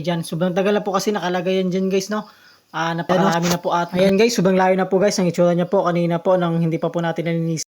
Diyan, sobrang tagal na po kasi nakalagay yan dyan guys, no? Napakarami na po at ayan guys, sobrang layo na po guys ang itsura niya po kanina po nang hindi pa po natin nalinisan.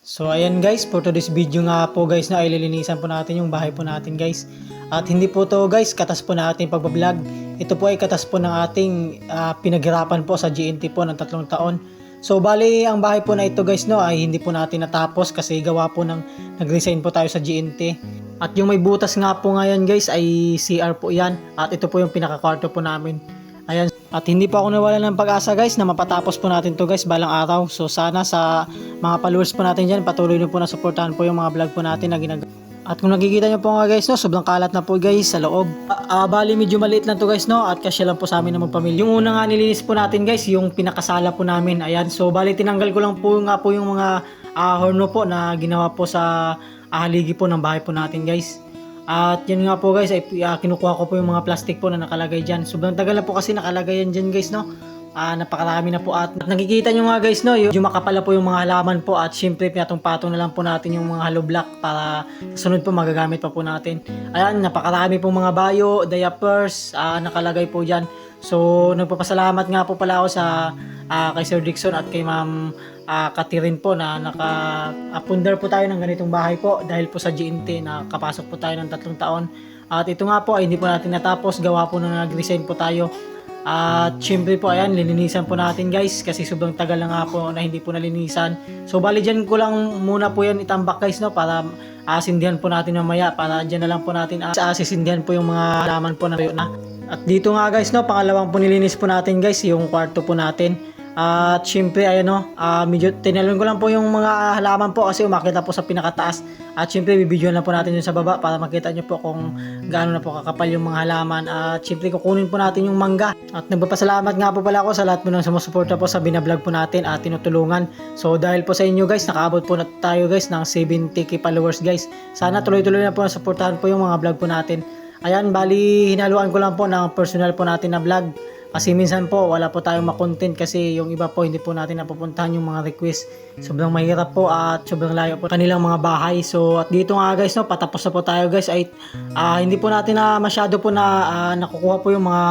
So ayan guys, for today's video nga po guys na ililinisan po natin yung bahay po natin guys. At hindi po to guys, katas po na ating pagbablog. Ito po ay katas po ng ating pinaghirapan po sa GNT po ng 3 taon. So bali ang bahay po na ito guys no ay hindi po natin natapos kasi gawa po ng nag-resign po tayo sa GNT. At yung may butas nga po ngayon guys ay CR po yan. At ito po yung pinaka-kwarto po namin. Ayan. At hindi po ako nawala ng pag-asa guys na mapatapos po natin to guys balang araw. So sana sa mga followers po natin dyan patuloy nyo po na suportahan po yung mga vlog po natin na ginagawa. At kung nakikita nyo po nga guys no, sobrang kalat na po guys sa loob. Bali medyo maliit lang to guys no at kasya lang po sa amin na magpamilya. Yung una nga nilinis po natin guys, yung pinakasala po namin. Ayan, so bali tinanggal ko lang po nga po yung mga horno po na ginawa po sa haligi po ng bahay po natin guys. At yun nga po guys, ay kinukuha ko po yung mga plastic po na nakalagay dyan. Sobrang tagal na po kasi nakalagay yan dyan guys no. Napakarami na po at nakikita nyo nga guys no, yung makapala po yung mga halaman po at syempre pinatong-patong na lang po natin yung mga hollow block para sunod po magagamit pa po natin. Ayan, napakarami po mga bayo, diapers, nakalagay po dyan. So nagpapasalamat nga po pala ako sa kay Sir Dixon at kay Ma'am Katirin po na naka-pundar po tayo ng ganitong bahay po dahil po sa GNT na kapasok po tayo ng 3 taon. At ito nga po ay hindi po natin natapos, gawa po na nag-resign po tayo. At syempre po ayan, lilinisan po natin guys kasi sobrang tagal na nga po na hindi po nalinisan. So bali dyan ko lang muna po yan itambak guys no para asindihan po natin mamaya para dyan na lang po natin asisindihan po yung mga halaman po na. At dito nga guys no, pangalawang po nilinis po natin guys yung kwarto po natin. At syempre ayan no, medyo tinalon ko lang po yung mga halaman po kasi umakita po sa pinakataas. At syempre bibidyoan lang po natin yung sa baba para makita nyo po kung gaano na po kakapal yung mga halaman. At syempre kukunin po natin yung mangga. At nagpapasalamat nga po pala ako sa lahat po ng sumusuporta po sa binablog po natin at tinutulungan. So dahil po sa inyo guys, nakaabot po na tayo guys ng 70k followers guys. Sana tuloy-tuloy na po na suportahan po yung mga vlog po natin. Ayan, bali hinaluan ko lang po ng personal po natin na vlog. Kasi minsan po wala po tayong makontent kasi yung iba po hindi po natin napupuntahan yung mga request. Sobrang mahirap po at sobrang layo po kanilang mga bahay. So at dito nga guys no, patapos na po tayo guys ay hindi po natin na masyado po na nakukuha po yung mga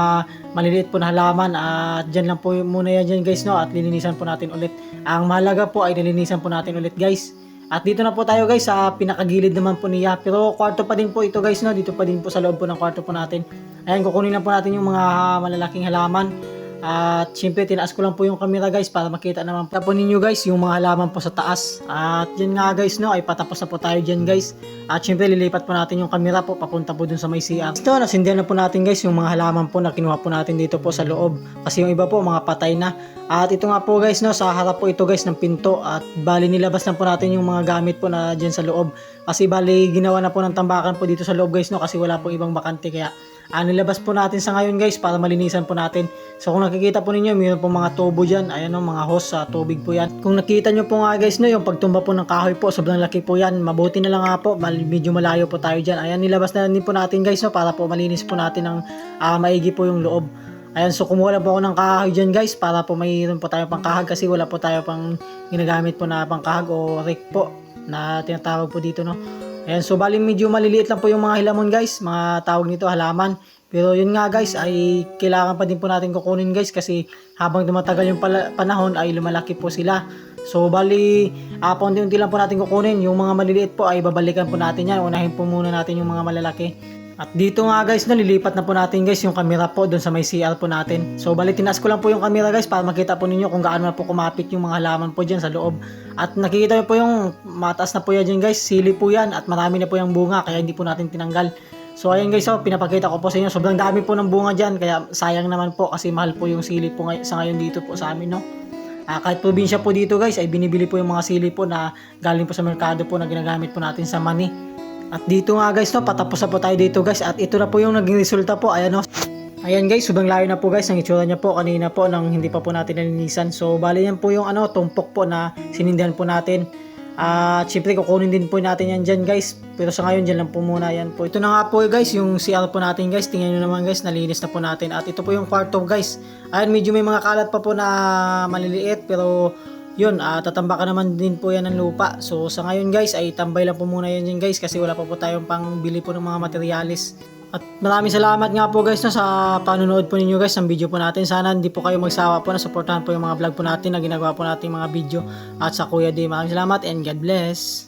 maliliit po na halaman at dyan lang po muna yan dyan guys no at lilinisan po natin ulit. Ang mahalaga po ay nilinisan po natin ulit guys. At dito na po tayo guys sa pinakagilid naman po niya. Pero kwarto pa din po ito guys no. Dito pa din po sa loob po ng kwarto po natin. Ayan, kukunin lang po natin yung mga malalaking halaman. At syempre tinaas ko lang po yung camera guys para makita naman po ninyo guys yung mga halaman po sa taas. At yan nga guys no, ay patapos na po tayo dyan guys. At syempre lilipat po natin yung camera po papunta po dun sa may CR. Ito, nasindihan na po natin guys yung mga halaman po na kinuha po natin dito po sa loob. Kasi yung iba po mga patay na. At ito nga po guys no, sa harap po ito guys ng pinto. At bali nilabas na po natin yung mga gamit po na dyan sa loob. Kasi bali ginawa na po ng tambakan po dito sa loob guys no, kasi wala po ibang bakante kaya nilabas po natin sa ngayon guys para malinisan po natin. So kung nakikita po ninyo, mayroon po mga tubo dyan. Ayan o, mga hose sa tubig po yan. Kung nakita nyo po nga guys no, yung pagtumba po ng kahoy po, sobrang laki po yan. Mabuti na lang nga po, medyo malayo po tayo dyan. Ayan, nilabas na din po natin guys no, para po malinis po natin ng maigi po yung loob. Ayan, so kumuha lang po ako ng kahoy dyan guys para po mayroon po tayo pang kahag kasi wala po tayo pang ginagamit po na pang kahag o rake po na tinatawag po dito no. Ayan, so bali medyo maliliit lang po yung mga hilamon guys, mga tawag nito halaman. Pero yun nga guys ay kailangan pa din po natin kukunin guys kasi habang tumatagal yung panahon ay lumalaki po sila. So bali paunti-unti lang po natin kukunin. Yung mga maliliit po ay babalikan po natin yan. Unahin po muna natin yung mga malalaki. At dito nga guys, nililipat na po natin guys yung camera po doon sa may CR po natin. So bali tinaas ko lang po yung camera guys para makita po ninyo kung gaano na po kumapit yung mga halaman po dyan sa loob. At nakikita nyo po yung mataas na po yan dyan guys, sili po yan at marami na po yung bunga kaya hindi po natin tinanggal. So ayan guys, pinapakita ko po sa inyo, sobrang dami po ng bunga dyan kaya sayang naman po kasi mahal po yung sili po sa ngayon dito po sa amin no. Kahit probinsya po dito guys ay binibili po yung mga sili po na galing po sa merkado po na ginagamit po natin sa mani. At dito nga guys no, patapos na po tayo dito guys at ito na po yung naging resulta po. Ayan no. Ayan guys, sobrang layo na po guys ang itsura niya po kanina po nang hindi pa po natin nalinisan. So bali yan po yung tumpok po na sinindihan po natin. Syempre kukunin din po natin yan dyan guys. Pero sa ngayon dyan lang po muna yan po. Ito na nga po guys yung CR po natin guys. Tingnan nyo naman guys, nalinis na po natin. At ito po yung kwarto guys. Ayan, medyo may mga kalat pa po na maliliit pero yun, tatambakan naman din po yan ng lupa. So sa ngayon guys ay tambay lang po muna yan guys kasi wala pa po tayong pang bili po ng mga materialis. At maraming salamat nga po guys no, sa panonood po ninyo guys ng video po natin. Sana hindi po kayo magsawa po na supportahan po yung mga vlog po natin na ginagawa po natin mga video. At sa Kuya D, maraming salamat and God bless.